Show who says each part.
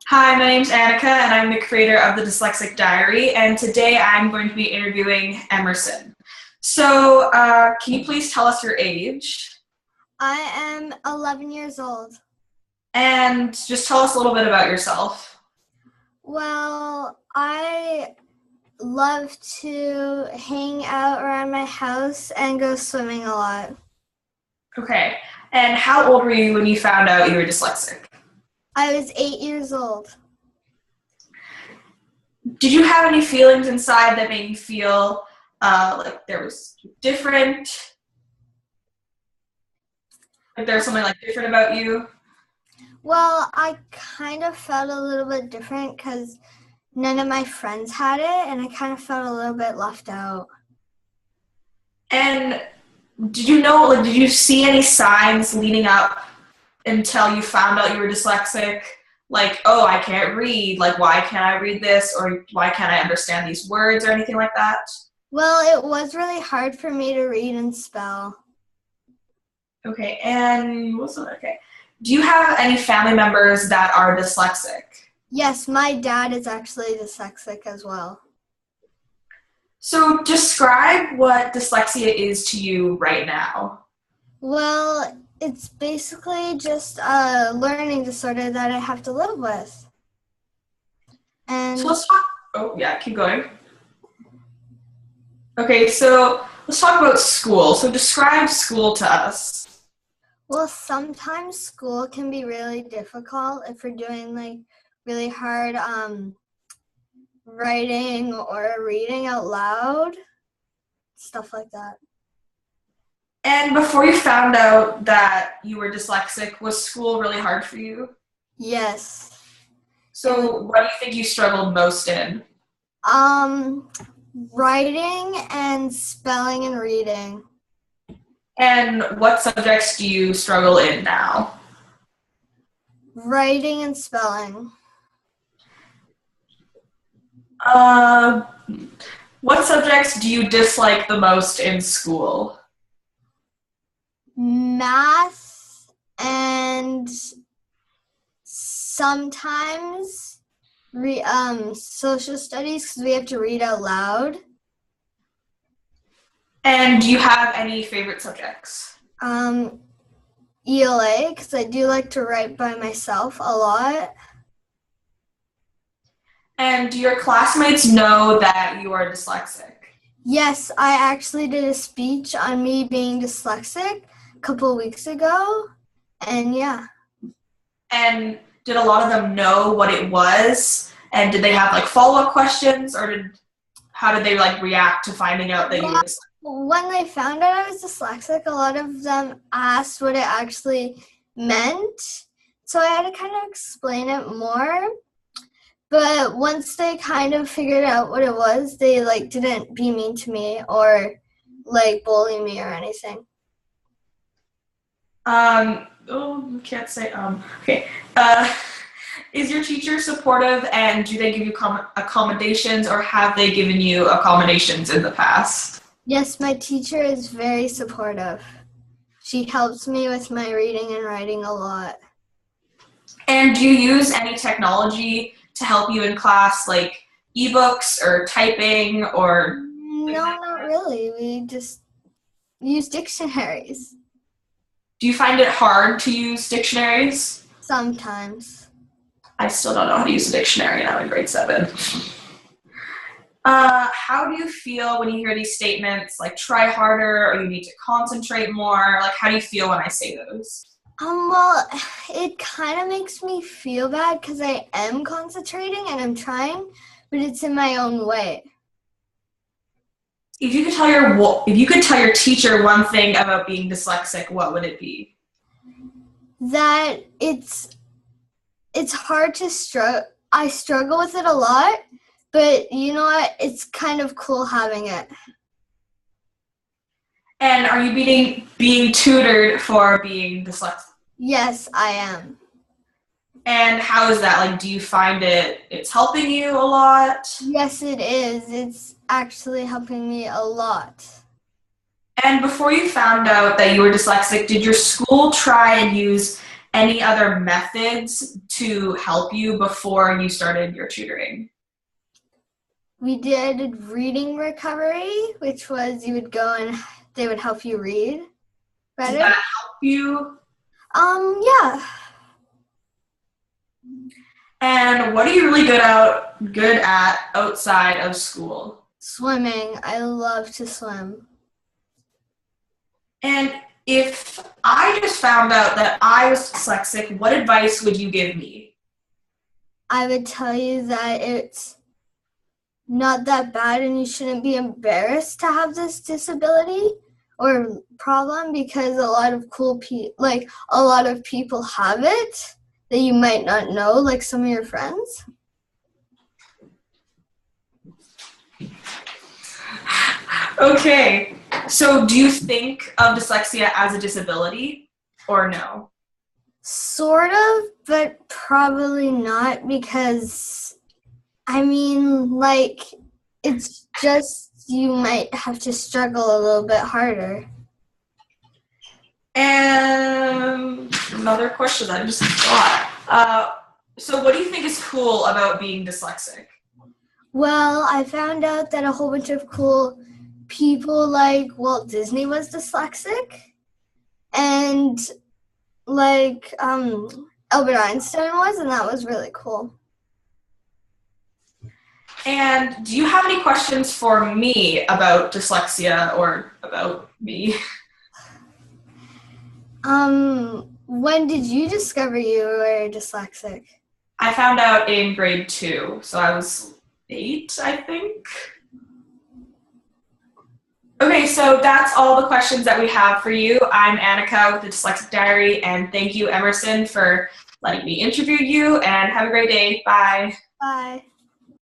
Speaker 1: Hi, my name's Annika, and I'm the creator of the Dyslexic Diary, and today I'm going to be interviewing Emerson. Can you please tell us your age?
Speaker 2: I am 11 years old.
Speaker 1: And just tell us a little bit about yourself.
Speaker 2: Well, I love to hang out around my house and go swimming a lot.
Speaker 1: Okay. And how old were you when you found out you were dyslexic?
Speaker 2: I was 8 years old.
Speaker 1: Did you have any feelings inside that made you feel like there was different? Like there was something like different about you?
Speaker 2: Well, I kind of felt a little bit different because none of my friends had it, and I kind of felt a little bit left out.
Speaker 1: And did you see any signs leading up until you found out you were dyslexic? Like, oh, I can't read. Like, why can't I read this? Or why can't I understand these words or anything like that?
Speaker 2: Well, it was really hard for me to read and spell.
Speaker 1: Okay, and okay. Do you have any family members that are dyslexic?
Speaker 2: Yes, my dad is actually dyslexic as well.
Speaker 1: So describe what dyslexia is to you right now.
Speaker 2: Well, it's basically just a learning disorder that I have to live with.
Speaker 1: So
Speaker 2: And
Speaker 1: let's talk. Oh, yeah, keep going. Okay, so let's talk about school. So describe school to us.
Speaker 2: well, sometimes school can be really difficult if we're doing like really hard writing or reading out loud, stuff like that.
Speaker 1: And before you found out that you were dyslexic, was school really hard for you?
Speaker 2: Yes.
Speaker 1: So what do you think you struggled most in?
Speaker 2: Um, Writing and spelling and reading.
Speaker 1: And what subjects do you struggle in now?
Speaker 2: Writing and spelling.
Speaker 1: Uh, what subjects do you dislike the most in school?
Speaker 2: Math and sometimes social studies because we have to read out loud.
Speaker 1: And do you have any favorite subjects?
Speaker 2: ELA because I do like to write by myself a lot.
Speaker 1: And do your classmates know that you are dyslexic?
Speaker 2: Yes, I actually did a speech on me being dyslexic a couple of weeks ago, and yeah.
Speaker 1: And did a lot of them know what it was? And did they have like follow-up questions, or how did they like react to finding out that you were dyslexic?
Speaker 2: When they found out I was dyslexic, a lot of them asked what it actually meant. So I had to kind of explain it more. But once they kind of figured out what it was, they like didn't be mean to me or like bully me or anything.
Speaker 1: Oh, can't say, okay. Is your teacher supportive, and do they give you accommodations, or have they given you accommodations in the past?
Speaker 2: Yes, my teacher is very supportive. She helps me with my reading and writing a lot.
Speaker 1: And do you use any technology to help you in class, like ebooks or typing or things
Speaker 2: No,
Speaker 1: like
Speaker 2: not
Speaker 1: that?
Speaker 2: really. We just use dictionaries
Speaker 1: Do you find it hard to use dictionaries?
Speaker 2: sometimes.
Speaker 1: I still don't know how to use a dictionary, and I'm in grade 7. How do you feel when you hear these statements, like try harder or you need to concentrate more? Like, how do you feel when I say those?
Speaker 2: Well, it kind of makes me feel bad because I am concentrating and I'm trying, but it's in my own way.
Speaker 1: If you could tell your teacher one thing about being dyslexic, what would it be?
Speaker 2: That it's hard to struggle. I struggle with it a lot, but you know what? It's kind of cool having it.
Speaker 1: And are you being tutored for being dyslexic?
Speaker 2: Yes, I am.
Speaker 1: And how is that? Like, do you find it's helping you a lot?
Speaker 2: Yes, it is. It's actually helping me a lot.
Speaker 1: And before you found out that you were dyslexic, did your school try and use any other methods to help you before you started your tutoring?
Speaker 2: We did reading recovery, which was you would go and they would help you read better.
Speaker 1: Did that help you?
Speaker 2: Yeah.
Speaker 1: And what are you really good at outside of school?
Speaker 2: Swimming. I love to swim.
Speaker 1: And if I just found out that I was dyslexic, what advice would you give me?
Speaker 2: I would tell you that it's not that bad and you shouldn't be embarrassed to have this disability or problem, because a lot of a lot of people have it that you might not know, like some of your friends.
Speaker 1: Okay, so do you think of dyslexia as a disability or no?
Speaker 2: Sort of, but probably not, because it's just you might have to struggle a little bit harder.
Speaker 1: And another question that I just thought. So what do you think is cool about being dyslexic?
Speaker 2: Well, I found out that a whole bunch of cool people like Walt Disney was dyslexic, and Albert Einstein was, and that was really cool.
Speaker 1: And do you have any questions for me about dyslexia or about me?
Speaker 2: When did you discover you were dyslexic?
Speaker 1: I found out in grade 2, so I was 8, I think. Okay, so that's all the questions that we have for you. I'm Annika with the Dyslexic Diary, and thank you, Emerson, for letting me interview you, and have a great day. Bye.
Speaker 2: Bye.